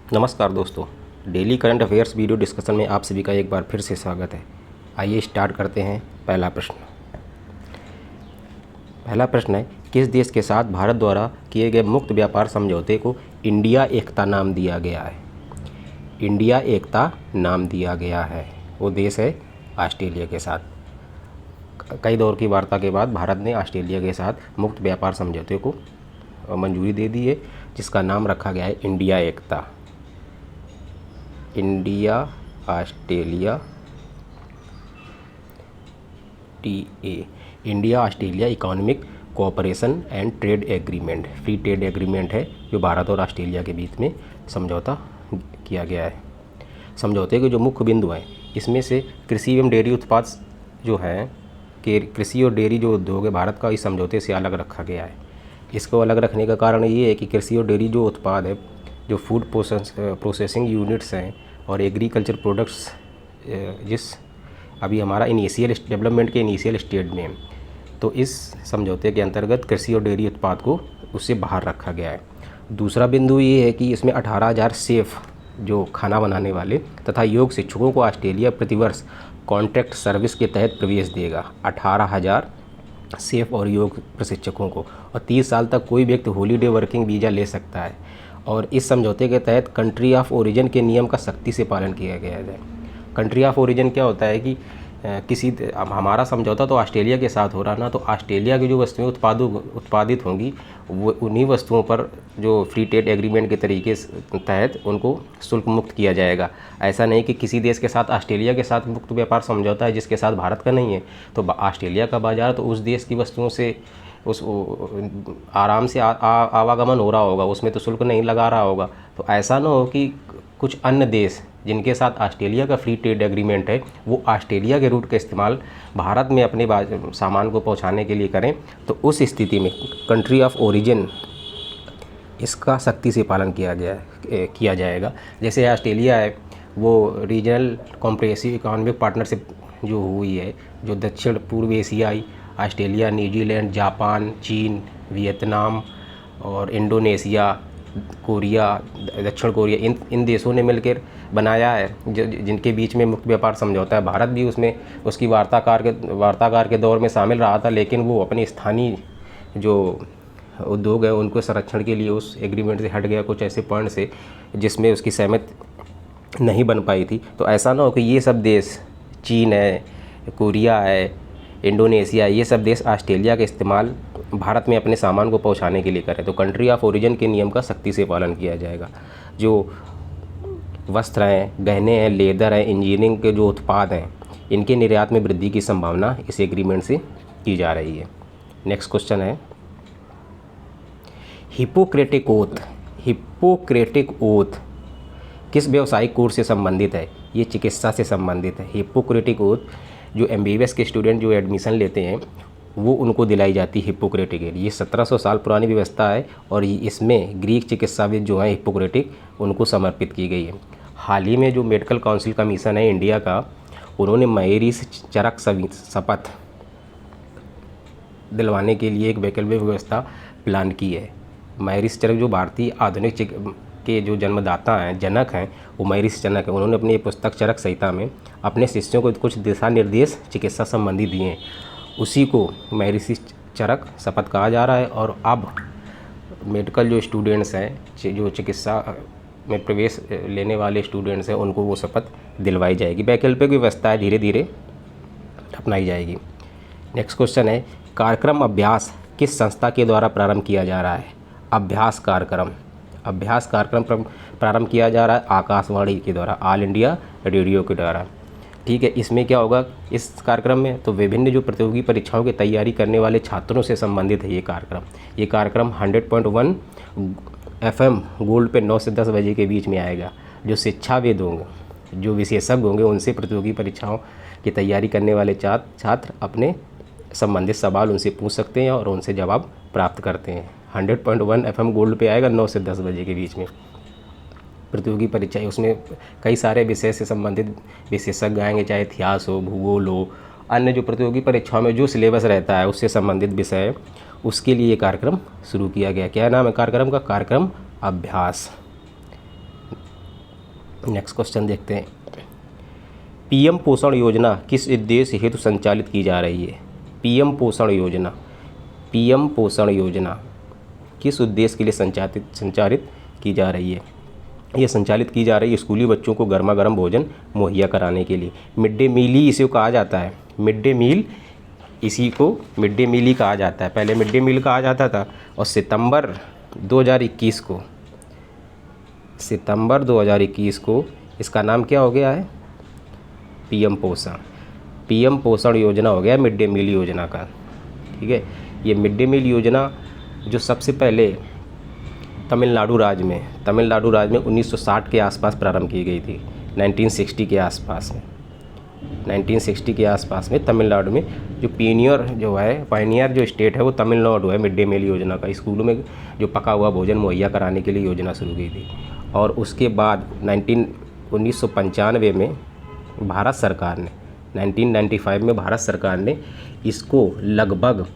नमस्कार दोस्तों, daily current affairs video discussion में आप सभी का एक बार फिर से स्वागत है। आइए स्टार्ट करते हैं। पहला प्रश्न है, किस देश के साथ भारत द्वारा किए गए मुक्त व्यापार समझौते को इंडिया एकता नाम दिया गया है? इंडिया एकता नाम दिया गया है। वो देश है ऑस्ट्रेलिया के साथ। कई दौर की वार्ता के बाद भारत ने ऑस्ट्रेलिया के साथ मुक्त व्यापार समझौते को मंजूरी दे दी है, जिसका नाम रखा गया है India Ekta. India Australia TA, India Australia economic cooperation and trade agreement, free trade agreement है जो भारत और ऑस्ट्रेलिया के बीच में समझौता किया गया है। समझौते के जो मुख्य बिंदु हैं, इसमें से कृषि एवं डेयरी उत्पाद जो हैं कि कृषि और डेयरी जो उद्योग है भारत का, इस समझौते से अलग रखा गया है। इसको अलग रखने का कारण ये है कि कृषि और डेयरी जो उत्पाद है, जो फूड प्रोसेसिंग यूनिट्स हैं और एग्रीकल्चर प्रोडक्ट्स, जिस अभी हमारा इनिशियल डेवलपमेंट के इनिशियल स्टेज में है, तो इस समझौते के अंतर्गत कृषि और डेयरी उत्पाद को उससे बाहर रखा गया है। दूसरा बिंदु ये है कि इसमें 18,000 शेफ़ जो खाना बनाने वाले तथा योग शिक्षकों को ऑस्ट्रेलिया प्रतिवर्ष कॉन्ट्रैक्ट सर्विस के तहत प्रवेश देगा। 18,000 शेफ़ और योग प्रशिक्षकों को, और 30 साल तक कोई व्यक्ति हॉलीडे वर्किंग वीज़ा ले सकता है। और इस समझौते के तहत कंट्री ऑफ ओरिजिन के नियम का सख्ती से पालन किया गया है। कंट्री ऑफ ओरिजिन क्या होता है कि हमारा समझौता तो ऑस्ट्रेलिया के साथ हो रहा ना, तो ऑस्ट्रेलिया की जो वस्तुएं उत्पादित होंगी वो उन्हीं वस्तुओं पर जो फ्री ट्रेड एग्रीमेंट के तरीके तहत उनको शुल्क मुक्त किया जाएगा। ऐसा नहीं कि किसी देश के साथ ऑस्ट्रेलिया के साथ मुक्त व्यापार समझौता है जिसके साथ भारत का नहीं है, तो ऑस्ट्रेलिया का बाजार तो उस देश की वस्तुओं से उस आराम से आवागमन हो रहा होगा, उसमें तो शुल्क नहीं लगा रहा होगा। तो ऐसा ना हो कि कुछ अन्य देश जिनके साथ ऑस्ट्रेलिया का फ्री ट्रेड एग्रीमेंट है, वो ऑस्ट्रेलिया के रूट का इस्तेमाल भारत में अपने सामान को पहुंचाने के लिए करें, तो उस स्थिति में कंट्री ऑफ ओरिजिन इसका सख्ती से पालन किया जाएगा। जैसे ऑस्ट्रेलिया है, वो रीजनल कॉम्प्रिहेंसिव इकोनॉमिक पार्टनरशिप जो हुई है, जो दक्षिण पूर्व एशियाई ऑस्ट्रेलिया, न्यूजीलैंड, जापान, चीन, वियतनाम और इंडोनेशिया, कोरिया, दक्षिण कोरिया, इन देशों ने मिलकर बनाया है, जिनके बीच में मुक्त व्यापार समझौता है। भारत भी उसमें उसकी वार्ताकार के दौर में शामिल रहा था, लेकिन वो अपने स्थानीय जो उद्योग है उनको संरक्षण के लिए उस एग्रीमेंट से हट गया कुछ ऐसे पॉइंट से जिसमें उसकी सहमति नहीं बन पाई थी। तो ऐसा ना हो कि ये सब देश, चीन है, कोरिया है, इंडोनेशिया, ये सब देश ऑस्ट्रेलिया का इस्तेमाल भारत में अपने सामान को पहुंचाने के लिए करें। तो कंट्री ऑफ ओरिजिन के नियम का सख्ती से पालन किया जाएगा। जो वस्त्र हैं, गहने हैं, लेदर है, इंजीनियरिंग के जो उत्पाद हैं, इनके निर्यात में वृद्धि की संभावना इस एग्रीमेंट से की जा रही है। नेक्स्ट क्वेश्चन है, हिप्पोक्रेटिक ओथ किस व्यावसायिक कोर्स से संबंधित है? ये चिकित्सा से संबंधित है। हिप्पोक्रेटिक ओथ जो MBBS के स्टूडेंट जो एडमिशन लेते हैं वो उनको दिलाई जाती है हिप्पोक्रेटिक। ये 1700 साल पुरानी व्यवस्था है और इसमें ग्रीक चिकित्साविद जो हैं हिप्पोक्रेटिक, उनको समर्पित की गई है। हाल ही में जो मेडिकल काउंसिल कमीशन है इंडिया का, उन्होंने माहिरी से चरक शपथ दिलवाने के लिए एक वैकल्पिक व्यवस्था प्लान की है। माहिरी चरक जो भारतीय आधुनिक के जो जन्मदाता हैं, जनक हैं, वो माहिरी चरक हैं। उन्होंने अपनी पुस्तक चरक संहिता में अपने शिष्यों को कुछ दिशा निर्देश चिकित्सा संबंधी दिए हैं, उसी को माहिरी चरक शपथ कहा जा रहा है। और अब मेडिकल जो स्टूडेंट्स हैं, जो चिकित्सा में प्रवेश लेने वाले स्टूडेंट्स हैं, उनको वो शपथ दिलवाई जाएगी। वैकल्पिक व्यवस्था है, धीरे धीरे अपनाई जाएगी। नेक्स्ट क्वेश्चन है, कार्यक्रम अभ्यास किस संस्था के द्वारा प्रारंभ किया जा रहा है? अभ्यास कार्यक्रम प्रारंभ किया जा रहा है आकाशवाणी के द्वारा, ऑल इंडिया रेडियो के द्वारा। ठीक है, इसमें क्या होगा इस कार्यक्रम में? तो विभिन्न जो प्रतियोगी परीक्षाओं की तैयारी करने वाले छात्रों से संबंधित है ये कार्यक्रम 100.1 FM गोल्ड पे 9 से 10 बजे के बीच में आएगा। जो शिक्षाविद होंगे, जो विशेषज्ञ होंगे, उनसे प्रतियोगी परीक्षाओं की तैयारी करने वाले छात्र अपने संबंधित सवाल उनसे पूछ सकते हैं और उनसे जवाब प्राप्त करते हैं। 100.1 FM गोल्ड पे आएगा 9 से 10 बजे के बीच में प्रतियोगी परीक्षाएं। उसमें कई सारे विषय से संबंधित विशेषज्ञ आएंगे, चाहे इतिहास हो, भूगोल हो, अन्य जो प्रतियोगी परीक्षाओं में जो सिलेबस रहता है उससे संबंधित विषय, उसके लिए ये कार्यक्रम शुरू किया गया। क्या नाम है कार्यक्रम का? कार्यक्रम अभ्यास। नेक्स्ट क्वेश्चन देखते हैं। पीएम पोषण योजना किस उद्देश्य हेतु संचालित की जा रही है? पीएम पोषण योजना किस उद्देश्य के लिए संचालित की जा रही है? ये संचालित की जा रही है स्कूली बच्चों को गर्मा गर्म भोजन मुहैया कराने के लिए। मिड डे मील ही इसी को कहा जाता है, मिड डे मील इसी को मिड डे मील ही कहा जाता है। पहले मिड डे मील कहा जाता था और सितंबर 2021 को इसका नाम क्या हो गया है? पीएम पोषण योजना हो गया मिड डे मील योजना का। ठीक है, ये मिड डे मील योजना जो सबसे पहले तमिलनाडु राज्य में 1960 के आसपास प्रारंभ की गई थी। 1960 के आसपास में तमिलनाडु में जो पायनियर जो स्टेट है वो तमिलनाडु है। मिड डे मील योजना का स्कूलों में जो पका हुआ भोजन मुहैया कराने के लिए योजना शुरू की थी। और उसके बाद 1995 में भारत सरकार ने 1995 में भारत सरकार ने इसको लगभग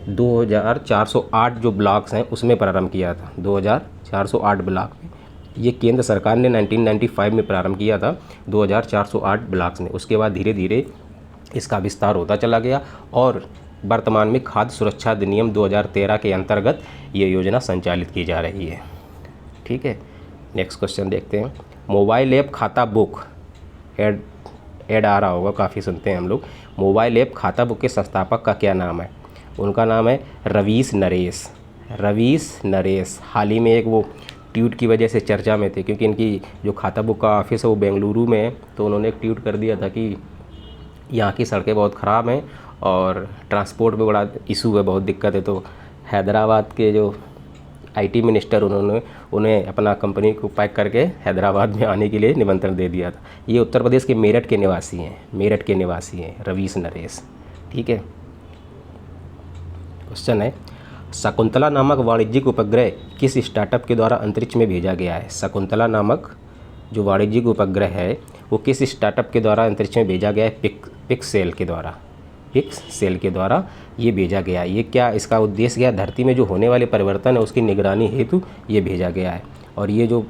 2408 जो ब्लॉक्स हैं उसमें प्रारंभ किया था। 2408 ब्लॉक में ये केंद्र सरकार ने 1995 में प्रारंभ किया था 2408 ब्लॉक्स में। उसके बाद धीरे धीरे इसका विस्तार होता चला गया और वर्तमान में खाद्य सुरक्षा अधिनियम 2013 के अंतर्गत ये योजना संचालित की जा रही है। ठीक है, नेक्स्ट क्वेश्चन देखते हैं। मोबाइल ऐप खाता बुक ऐड आ रहा होगा, काफ़ी सुनते हैं हम लोग। मोबाइल ऐप खाता बुक के संस्थापक का क्या नाम है? उनका नाम है रवीश नरेश। हाल ही में एक वो ट्वीट की वजह से चर्चा में थे, क्योंकि इनकी जो खाता बुक का ऑफिस है वो बेंगलुरु में है। तो उन्होंने एक ट्वीट कर दिया था कि यहाँ की सड़कें बहुत ख़राब हैं और ट्रांसपोर्ट में बड़ा इशू है, बहुत दिक्कत है। तो हैदराबाद के जो आईटी मिनिस्टर उन्हें अपना कंपनी को पैक करके हैदराबाद में आने के लिए निमंत्रण दे दिया था। ये उत्तर प्रदेश के मेरठ के निवासी हैं रवीश नरेश। ठीक है, क्वेश्चन है शकुंतला नामक वाणिज्यिक उपग्रह किस स्टार्टअप के द्वारा अंतरिक्ष में भेजा गया है? शकुंतला नामक जो वाणिज्यिक उपग्रह है वो किस स्टार्टअप के द्वारा अंतरिक्ष में भेजा गया है? पिक्सेल के द्वारा ये भेजा गया है। ये क्या इसका उद्देश्य क्या? धरती में जो होने वाले परिवर्तन है उसकी निगरानी हेतु ये भेजा गया है। और ये जो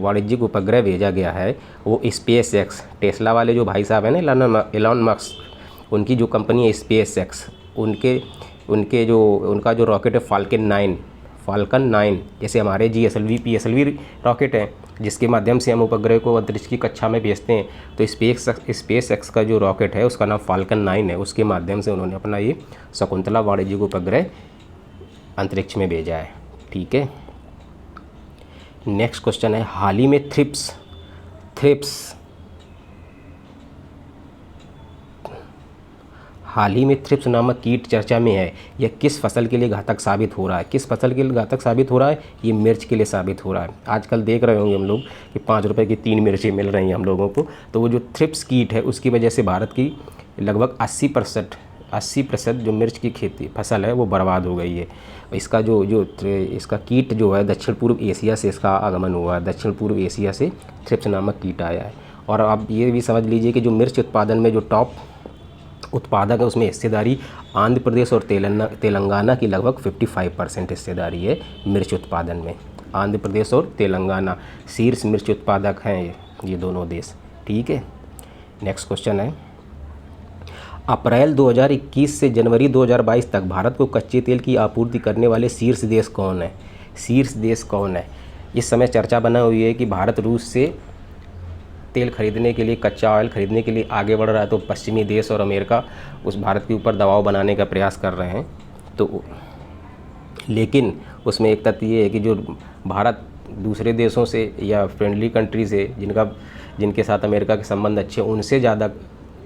वाणिज्यिक उपग्रह भेजा गया है वो स्पेस एक्स, टेस्ला वाले जो भाई साहब हैं ना एलॉन मस्क, उनकी जो कंपनी है स्पेस एक्स, उनका जो रॉकेट है फाल्कन 9, जैसे हमारे PSLV रॉकेट हैं जिसके माध्यम से हम उपग्रह को अंतरिक्ष की कक्षा में भेजते हैं। तो स्पेस एक्स का जो रॉकेट है उसका नाम फाल्कन 9 है। उसके माध्यम से उन्होंने अपना ये शकुंतला वाणिज्यिक उपग्रह अंतरिक्ष में भेजा है। ठीक है, नेक्स्ट क्वेश्चन है हाल ही में थ्रिप्स नामक कीट चर्चा में है। यह किस फसल के लिए घातक साबित हो रहा है? ये मिर्च के लिए साबित हो रहा है। आजकल देख रहे होंगे हम लोग कि 5 रुपए की 3 मिर्चें मिल रही हैं हम लोगों को। तो वो जो थ्रिप्स कीट है उसकी वजह से भारत की लगभग 80% जो मिर्च की खेती फसल है वो बर्बाद हो गई है। इसका इसका कीट जो है दक्षिण पूर्व एशिया से इसका आगमन हुआ है। दक्षिण पूर्व एशिया से थ्रिप्स नामक कीट आया है। और आप ये भी समझ लीजिए कि जो मिर्च उत्पादन में जो टॉप उत्पादक है उसमें हिस्सेदारी आंध्र प्रदेश और तेलंगाना की लगभग 55% हिस्सेदारी है मिर्च उत्पादन में। आंध्र प्रदेश और तेलंगाना शीर्ष मिर्च उत्पादक हैं ये दोनों देश। ठीक है, नेक्स्ट क्वेश्चन है अप्रैल 2021 से जनवरी 2022 तक भारत को कच्चे तेल की आपूर्ति करने वाले शीर्ष देश कौन है? इस समय चर्चा बना हुई है कि भारत रूस से तेल खरीदने के लिए, कच्चा ऑयल खरीदने के लिए आगे बढ़ रहा है। तो पश्चिमी देश और अमेरिका उस भारत के ऊपर दबाव बनाने का प्रयास कर रहे हैं। तो लेकिन उसमें एक तथ्य ये है कि जो भारत दूसरे देशों से या फ्रेंडली कंट्री से जिनके साथ अमेरिका के संबंध अच्छे उनसे ज़्यादा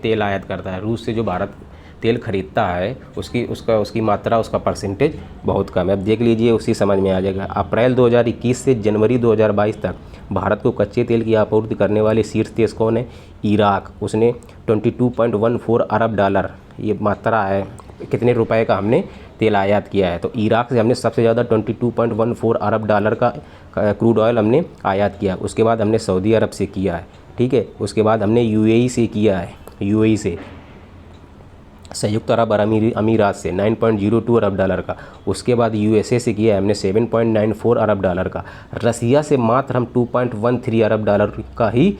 तेल आयात करता है। रूस से जो भारत तेल खरीदता है उसकी मात्रा, उसका परसेंटेज बहुत कम है। अब देख लीजिए, उसी समझ में आ जाएगा। अप्रैल 2021 से जनवरी 2022 तक भारत को कच्चे तेल की आपूर्ति करने वाले शीर्ष देश कौन है? इराक। उसने 22.14 अरब डॉलर ये मात्रा है, कितने रुपए का हमने तेल आयात किया है। तो इराक से हमने सबसे ज़्यादा 22.14 अरब डॉलर का क्रूड ऑयल हमने आयात किया। उसके बाद हमने सऊदी अरब से किया है। ठीक है, उसके बाद हमने UAE से किया है। UAE से संयुक्त अरब अमीरात से 9.02 अरब डॉलर का। उसके बाद यूएसए से किया हमने 7.94 अरब डॉलर का। रसिया से मात्र हम 2.13 अरब डॉलर का ही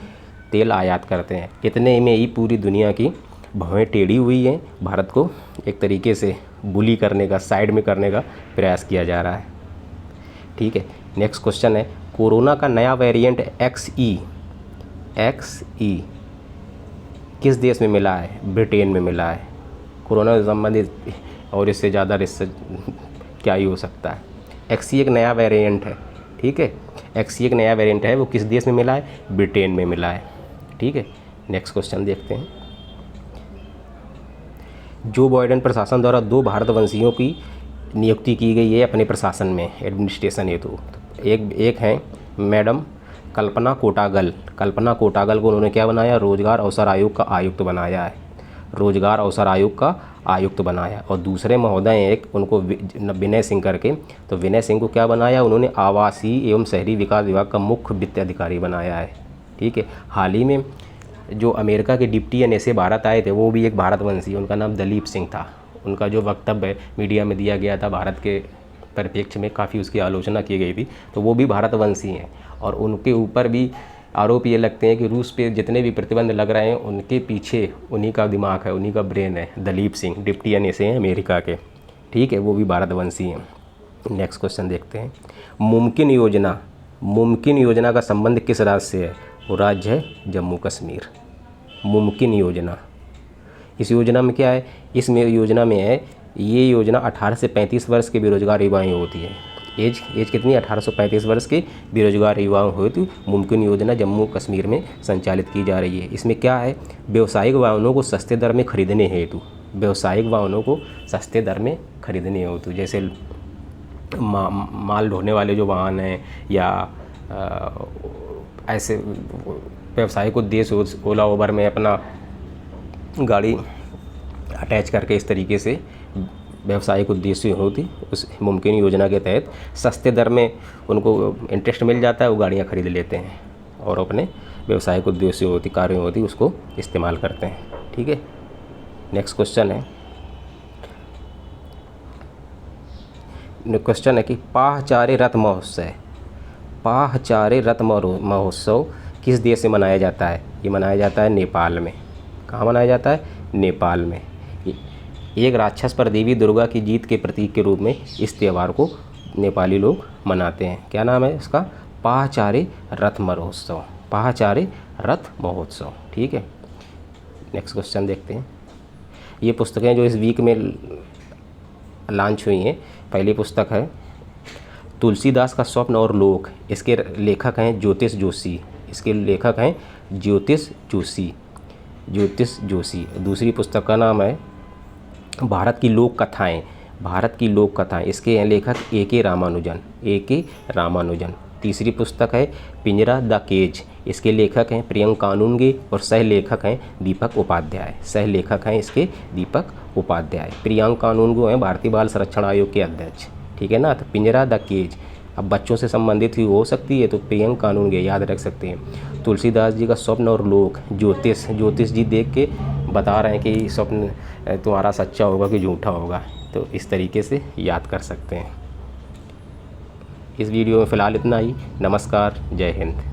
तेल आयात करते हैं। इतने में ही पूरी दुनिया की भवें टेढ़ी हुई हैं। भारत को एक तरीके से बुली करने का, साइड में करने का प्रयास किया जा रहा है। ठीक है, नेक्स्ट क्वेश्चन है, कोरोना का नया वेरिएंट XE किस देश में मिला है? ब्रिटेन में मिला है। कोरोना से संबंधित और इससे ज़्यादा रिसर्च क्या ही हो सकता है। XE एक नया वेरिएंट है। ठीक है, XE एक नया वेरिएंट है, वो किस देश में मिला है? ब्रिटेन में मिला है। ठीक है, नेक्स्ट क्वेश्चन देखते हैं। जो बाइडेन प्रशासन द्वारा 2 भारतवंशियों की नियुक्ति की गई है अपने प्रशासन में एडमिनिस्ट्रेशन हेतु। एक हैं मैडम कल्पना कोटागल। कल्पना कोटागल को उन्होंने क्या बनाया? रोजगार अवसर आयोग का आयुक्त बनाया है। रोजगार अवसर आयोग का आयुक्त बनाया। और दूसरे महोदय एक उनको विनय सिंह करके, तो विनय सिंह को क्या बनाया? उन्होंने आवासीय एवं शहरी विकास विभाग का मुख्य वित्त अधिकारी बनाया है। ठीक है, हाल ही में जो अमेरिका के डिप्टी एनएसए भारत आए थे वो भी एक भारतवंशी, उनका नाम दलीप सिंह था। उनका जो वक्तव्य मीडिया में दिया गया था भारत के परिप्रेक्ष्य में, काफ़ी उसकी आलोचना की गई थी, तो वो भी भारतवंशी हैं। और उनके ऊपर भी आरोप ये लगते हैं कि रूस पे जितने भी प्रतिबंध लग रहे हैं उनके पीछे उन्हीं का दिमाग है, उन्हीं का ब्रेन है। दलीप सिंह डिप्टी एनएसए हैं अमेरिका के। ठीक है, वो भी भारतवंशी हैं। नेक्स्ट क्वेश्चन देखते हैं। मुमकिन योजना का संबंध किस राज्य से है? वो राज्य है जम्मू कश्मीर। मुमकिन योजना, इस योजना में क्या है? इसमें योजना में है, ये योजना 18 से 35 वर्ष के बेरोजगार युवाएं होती है। एज कितनी? 18 से 35 वर्ष के बेरोजगार युवाओं हेतु मुमकिन योजना जम्मू कश्मीर में संचालित की जा रही है। इसमें क्या है? व्यावसायिक वाहनों को सस्ते दर में खरीदने हेतु, व्यावसायिक वाहनों को सस्ते दर में खरीदने हेतु, जैसे माल ढोने वाले जो वाहन हैं या ऐसे व्यावसायिक उद्देश्य, ओला उबर में अपना गाड़ी अटैच करके इस तरीके से व्यावसायिक उद्देश्य होती, उस मुमकिन योजना के तहत सस्ते दर में उनको इंटरेस्ट मिल जाता है, वो गाड़ियाँ खरीद लेते हैं और अपने व्यावसायिक उद्देश्य होती, कार्य होती, उसको इस्तेमाल करते हैं। ठीक है, नेक्स्ट क्वेश्चन है कि पाहचारे रथ महोत्सव किस देश से मनाया जाता है? ये मनाया जाता है नेपाल में। कहाँ मनाया जाता है? नेपाल में। एक राक्षस पर देवी दुर्गा की जीत के प्रतीक के रूप में इस त्यौहार को नेपाली लोग मनाते हैं। क्या नाम है इसका? पाहचारे रथ महोत्सव। ठीक है, नेक्स्ट क्वेश्चन देखते हैं। ये पुस्तकें जो इस वीक में लॉन्च हुई हैं, पहली पुस्तक है तुलसीदास का स्वप्न और लोक। इसके लेखक हैं ज्योतिष जोशी। दूसरी पुस्तक का नाम है भारत की लोक कथाएं। इसके हैं लेखक A.K. रामानुजन। तीसरी पुस्तक है पिंजरा द केज। इसके लेखक हैं प्रियंक कानूनगे और सह लेखक हैं दीपक उपाध्याय। प्रियंक कानूनगो हैं भारतीय बाल संरक्षण आयोग के अध्यक्ष। ठीक है ना। तो पिंजरा द केज अब बच्चों से संबंधित ही हो सकती है, तो प्रियंक कानूनगे याद रख सकते हैं। तुलसीदास जी का स्वप्न और लोक, ज्योतिष जी देख के बता रहे हैं कि स्वप्न तुम्हारा सच्चा होगा कि झूठा होगा, तो इस तरीके से याद कर सकते हैं। इस वीडियो में फ़िलहाल इतना ही। नमस्कार, जय हिंद।